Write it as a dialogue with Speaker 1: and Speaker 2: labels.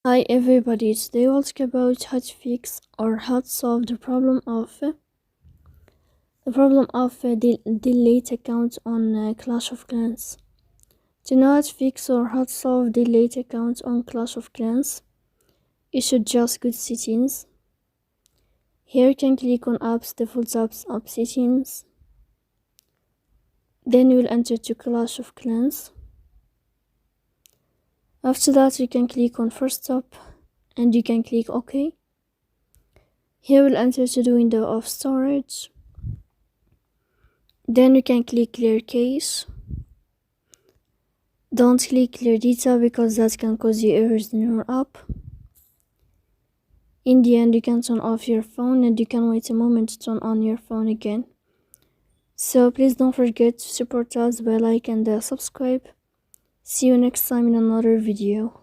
Speaker 1: Hi everybody, today we'll talk about how to fix or how to solve the problem of delete account on Clash of Clans. To know how to fix or how to solve delete account on Clash of Clans, you should just go to settings. Here you can click on apps, default apps, app settings. Then you will enter to Clash of Clans. After that you can click on first app and you can click OK. Here we'll enter to the window of storage. Then you can click clear cache. Don't click clear data because that can cause you errors in your app. In the end, you can turn off your phone and you can wait a moment to turn on your phone again. So please don't forget to support us by like and subscribe. See you next time in another video.